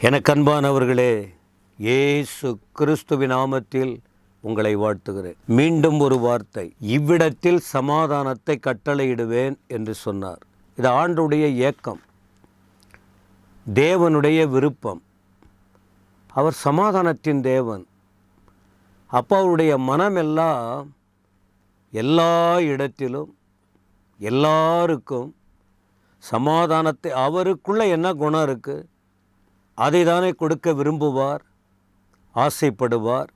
எனக்கு அன்பானவர்களே, இயேசு கிறிஸ்துவின் நாமத்தில் உங்களை வாழ்த்துகிறேன். மீண்டும் ஒரு வார்த்தை, இவ்விடத்தில் சமாதானத்தை கட்டளையிடுவேன் என்று சொன்னார். இது ஆண்டவருடைய ஏக்கம், தேவனுடைய விருப்பம். அவர் சமாதானத்தின் தேவன். அப்போ அவருடைய மனமெல்லாம் எல்லா இடத்திலும் எல்லாருக்கும் சமாதானத்தை, அவருக்குள்ளே என்ன குணம் இருக்குது அதை தானே கொடுக்க விரும்புவார், ஆசைப்படுவார்.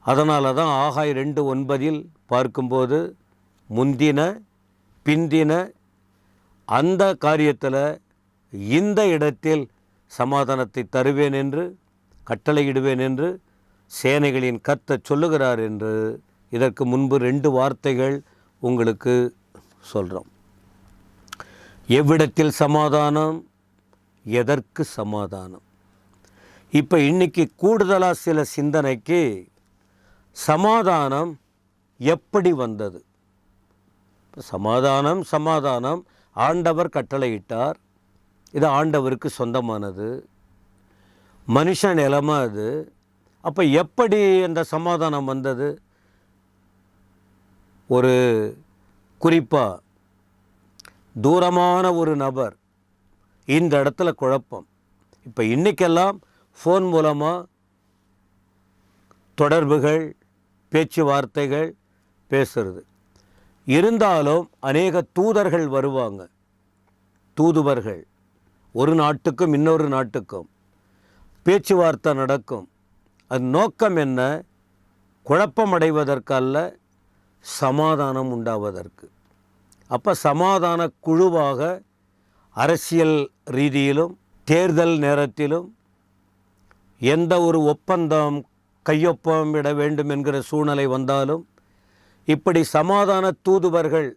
அதனால தான் ஆகாய் 2:9 பார்க்கும்போது முந்தின பிந்தின அந்த காரியத்தில் இந்த இடத்தில் சமாதானத்தை தருவேன் என்று கட்டளையிடுவேன் என்று சேனைகளின் கர்த்தர் சொல்லுகிறார் என்று இதற்கு முன்பு 2 வார்த்தைகள் உங்களுக்கு சொல்கிறோம். எவ்விடத்தில் சமாதானம், எதற்கு சமாதானம்? இப்போ இன்னைக்கு கூடுதலாக சில சிந்தனைக்கு சமாதானம் எப்படி வந்தது? சமாதானம் ஆண்டவர் கட்டளையிட்டார். இது ஆண்டவருக்கு சொந்தமானது, மனுஷன் நிலைமை அது. அப்போ எப்படி அந்த சமாதானம் வந்தது? ஒரு குறிப்பாக தூரமான ஒரு நபர் இந்த இடத்துல குழப்பம். இப்போ இன்றைக்கெல்லாம் ஃபோன் மூலமாக தொடர்புகள், பேச்சுவார்த்தைகள் பேசுறது. இருந்தாலும் அநேக தூதர்கள் வருவாங்க, தூதுவர்கள். ஒரு நாட்டுக்கும் இன்னொரு நாட்டுக்கும் பேச்சுவார்த்தை நடக்கும். அது நோக்கம் என்ன? குழப்பமடைவதற்கல்ல, சமாதானம் உண்டாவதற்கு. அப்போ சமாதான குழுவாக அரசியல் ரீதியிலும் தேர்தல் நேரத்திலும் எந்த ஒரு ஒப்பந்தம் கையொப்பம் விட வேண்டும் என்கிற சூழ்நிலை வந்தாலும் இப்படி சமாதான தூதுவர்கள்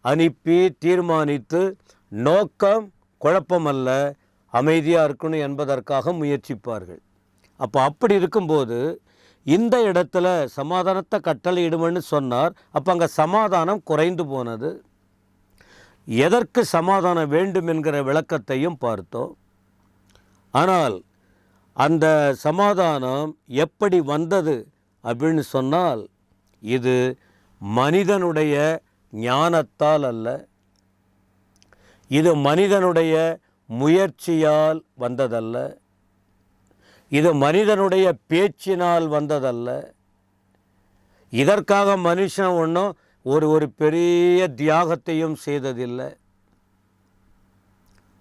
அனுப்பி தீர்மானித்து, நோக்கம் குழப்பமல்ல, அமைதியாக இருக்கணும் என்பதற்காக முயற்சிப்பார்கள். அப்போ அப்படி இருக்கும்போது இந்த இடத்துல சமாதானத்தை கட்டளையிடுமென்னு சொன்னார். அப்போ அங்கே சமாதானம் குறைந்து போனது. எதற்கு சமாதானம் வேண்டும் என்கிற விளக்கத்தையும் பார்த்தோம். ஆனால் அந்த சமாதானம் எப்படி வந்தது அப்படின்னு சொன்னால், இது மனிதனுடைய ஞானத்தால் அல்ல, இது மனிதனுடைய முயற்சியால் வந்ததல்ல, இது மனிதனுடைய பேச்சினால் வந்ததல்ல. இதற்காக மனுஷன் ஒன்றும் ஒரு பெரிய தியாகத்தையும் செய்ததில்லை.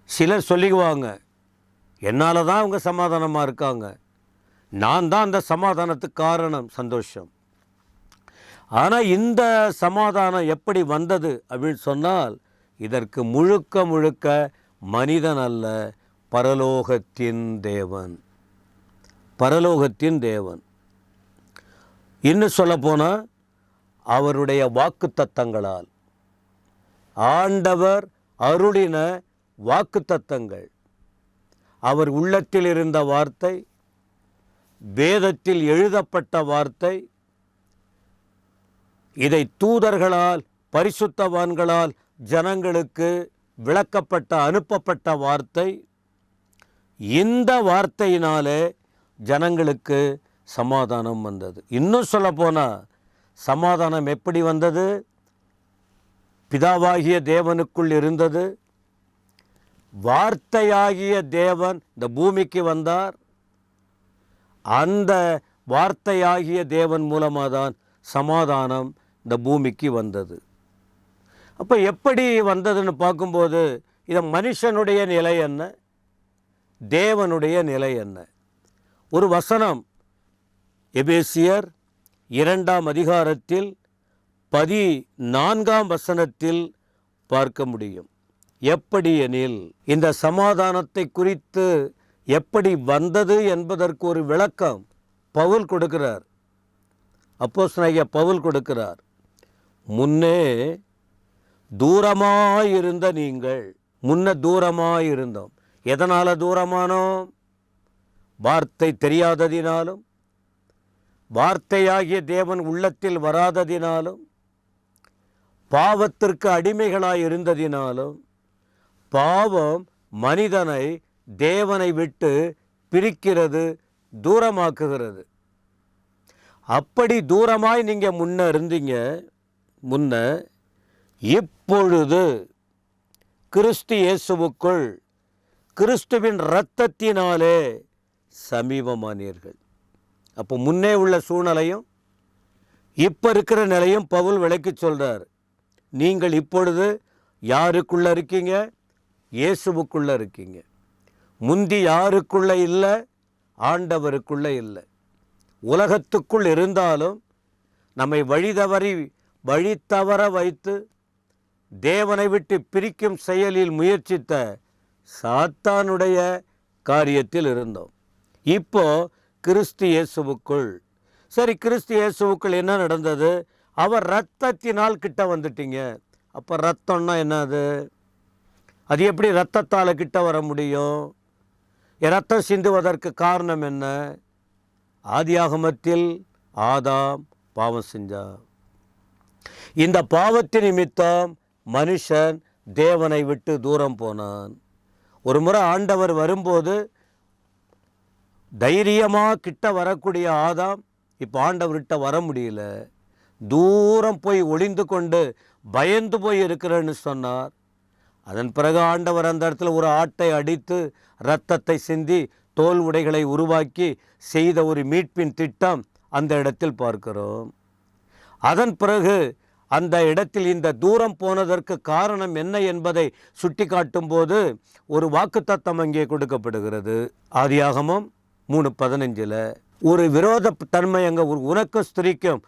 சிலர் சொல்லிக்குவாங்க, என்னால் தான் அவங்க சமாதானமாக இருக்காங்க, நான் தான் அந்த சமாதானத்துக்கு காரணம். சந்தோஷம். ஆனால் இந்த சமாதானம் எப்படி வந்தது அப்படின்னு சொன்னால், இதற்கு முழுக்க முழுக்க மனிதன் அல்ல, பரலோகத்தின் தேவன். பரலோகத்தின் தேவன். இன்னும் சொல்லப்போனால் அவருடைய வாக்குத்தத்தங்களால், ஆண்டவர் அருளின வாக்குத்தத்தங்கள், அவர் உள்ளத்தில் இருந்த வார்த்தை, வேதத்தில் எழுதப்பட்ட வார்த்தை, இதை தூதர்களால் பரிசுத்தவான்களால் ஜனங்களுக்கு விளக்கப்பட்ட அனுப்பப்பட்ட வார்த்தை. இந்த வார்த்தையினாலே ஜனங்களுக்கு சமாதானம் வந்தது. இன்னும் சொல்லப்போனால் சமாதானம் எப்படி வந்தது? பிதாவாகிய தேவனுக்குள் இருந்தது. வார்த்தையாகிய தேவன் இந்த பூமிக்கு வந்தார். அந்த வார்த்தையாகிய தேவன் மூலமாக தான் சமாதானம் இந்த பூமிக்கு வந்தது. அப்போ எப்படி வந்ததுன்னு பார்க்கும்போது, இது மனுஷனுடைய நிலை என்ன, தேவனுடைய நிலை என்ன? ஒரு வசனம் எபேசியர் 2ஆம் அதிகாரத்தில் 14ஆம் வசனத்தில் பார்க்க முடியும். எப்படி எனில், இந்த சமாதானத்தை குறித்து எப்படி வந்தது என்பதற்கு ஒரு விளக்கம் பவுல் கொடுக்கிறார். அப்போஸ்தலனாகிய பவுல் கொடுக்கிறார். முன்னே தூரமாயிருந்த நீங்கள், முன்ன தூரமாயிருந்தோம். எதனால் தூரமானோம்? வார்த்தை தெரியாததினாலும், வார்த்தையாகிய தேவன் உள்ளத்தில் வராததினாலும், பாவத்திற்கு அடிமைகளாய் இருந்ததினாலும், பாவம் மனிதனை தேவனை விட்டு பிரிக்கிறது, தூரமாக்குகிறது. அப்படி தூரமாய் நீங்கள் முன்ன இருந்தீங்க, இப்பொழுது கிறிஸ்து இயேசுவுக்குள் கிறிஸ்துவின் இரத்தத்தினாலே சமீபமானீர்கள். அப்போ முன்னே உள்ள சூழ்நிலையும் இப்போ இருக்கிற நிலையும் பவுல் விளக்கி சொல்கிறார். நீங்கள் இப்பொழுது யாருக்குள்ளே இருக்கீங்க? இயேசுவுக்குள்ளே இருக்கீங்க. முந்தி யாருக்குள்ளே இல்லை? ஆண்டவருக்குள்ளே இல்லை. உலகத்துக்குள் இருந்தாலும் நம்மை வழி தவற வைத்து தேவனை விட்டு பிரிக்கும் செயலில் முயற்சித்த சாத்தானுடைய காரியத்தில் இருந்தோம். இப்போ கிறிஸ்து இயேசுவுக்குள். சரி, கிறிஸ்து இயேசுவுக்குள் என்ன நடந்தது? அவர் இரத்தத்தினால் கிட்ட வந்துட்டீங்க. அப்போ ரத்தம்னா என்னது? அது எப்படி இரத்தத்தால் கிட்ட வர முடியும்? இரத்தம் சிந்துவதற்கு காரணம் என்ன? ஆதியாகமத்தில் ஆதாம் பாவம் செஞ்சார். இந்த பாவத்தின் நிமித்தம் மனுஷன் தேவனை விட்டு தூரம் போனான். ஒரு முறை ஆண்டவர் வரும்போது தைரியமாக கிட்ட வரக்கூடிய ஆதாம் இப்போ ஆண்டவர்கிட்ட வர முடியல. தூரம் போய் ஒளிந்து கொண்டு பயந்து போய் இருக்கிறேன்னு சொன்னார். அதன் பிறகு ஆண்டவர் அந்த இடத்துல ஒரு ஆட்டை அடித்து இரத்தத்தை சிந்தி தோல் உடைகளை உருவாக்கி செய்த ஒரு மீட்பின் திட்டம் அந்த இடத்தில் பார்க்கிறோம். அதன் பிறகு அந்த இடத்தில் இந்த தூரம் போனதற்கு காரணம் என்ன என்பதை சுட்டி காட்டும் போது ஒரு வாக்குத்தத்தம் அங்கே கொடுக்கப்படுகிறது. ஆதியாகமம் 3:15 ஒரு விரோத தன்மை அங்கே உனக்கும் ஸ்திரீக்கும்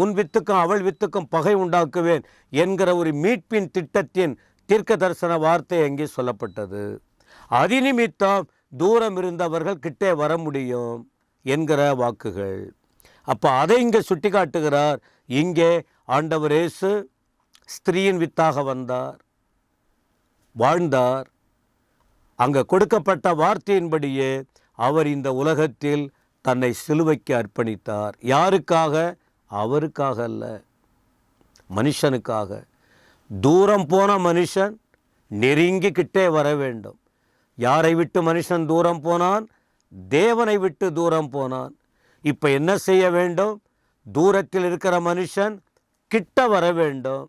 உன் வித்துக்கும் அவள் வித்துக்கும் பகை உண்டாக்குவேன் என்கிற ஒரு மீட்பின் திட்டத்தின் தீர்க்க தரிசன வார்த்தை அங்கே சொல்லப்பட்டது. அதிநிமித்தம் தூரம் இருந்தவர்கள் கிட்டே வர முடியும் என்கிற வாக்குகள். அப்போ அதை இங்கே சுட்டி காட்டுகிறார். இங்கே ஆண்டவர் இயேசு ஸ்திரீயின் வித்தாக வந்தார், வாழ்ந்தார். அங்கே கொடுக்கப்பட்ட வார்த்தையின்படியே அவர் இந்த உலகத்தில் தன்னை சிலுவைக்கு அர்ப்பணித்தார். யாருக்காக? அவருக்காக அல்ல, மனுஷனுக்காக. தூரம் போன மனுஷன் நெருங்கி கிட்டே வர வேண்டும். யாரை விட்டு மனுஷன் தூரம் போனான்? தேவனை விட்டு தூரம் போனான். இப்போ என்ன செய்ய வேண்டும்? தூரத்தில் இருக்கிற மனுஷன் கிட்ட வர வேண்டும்.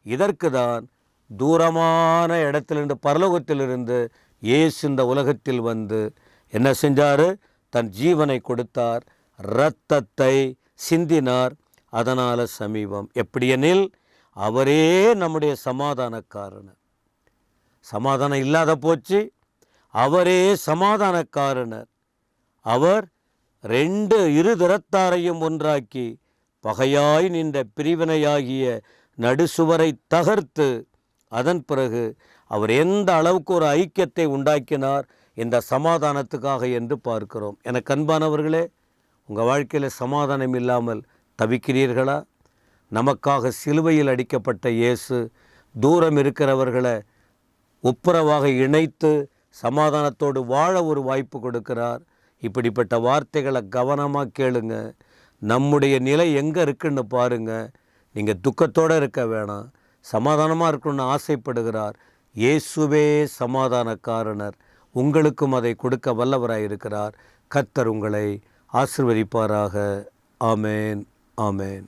இதற்கு தான் தூரமான இடத்திலிருந்து, பரலோகத்திலிருந்து இயேசு இந்த உலகத்தில் வந்து என்ன செஞ்சார்? தன் ஜீவனை கொடுத்தார், இரத்தத்தை சிந்தினார். அதனால் சமீபம். எப்படியெனில் அவரே நம்முடைய சமாதானக்காரனர். சமாதானம் இல்லாத போச்சு, அவரே சமாதானக்காரனர். அவர் இரு திறத்தாரையும் ஒன்றாக்கி பகையாய் நின்ற பிரிவினையாகிய நடுசுவரை தகர்த்து அதன் பிறகு அவர் எந்த அளவுக்கு ஒரு ஐக்கியத்தை உண்டாக்கினார் இந்த சமாதானத்துக்காக என்று பார்க்கிறோம். எனக்கு அன்பானவர்களே, உங்கள் வாழ்க்கையில் சமாதானம் இல்லாமல் தவிக்கிறீர்களா? நமக்காக சிலுவையில் அடிக்கப்பட்ட இயேசு தூரம் இருக்கிறவர்களை ஒப்புரவாக இணைத்து சமாதானத்தோடு வாழ ஒரு வாய்ப்பு கொடுக்கிறார். இப்படிப்பட்ட வார்த்தைகளை கவனமாக கேளுங்க. நம்முடைய நிலை எங்கே இருக்குன்னு பாருங்கள். நீங்கள் துக்கத்தோடு இருக்க வேணாம், சமாதானமாக இருக்கணும்னு ஆசைப்படுகிறார். இயேசுவே சமாதானக்காரனர். உங்களுக்கும் அதை கொடுக்க வல்லவராக இருக்கிறார். கர்த்தர் உங்களை ஆசீர்வதிப்பாராக. ஆமேன், ஆமேன்.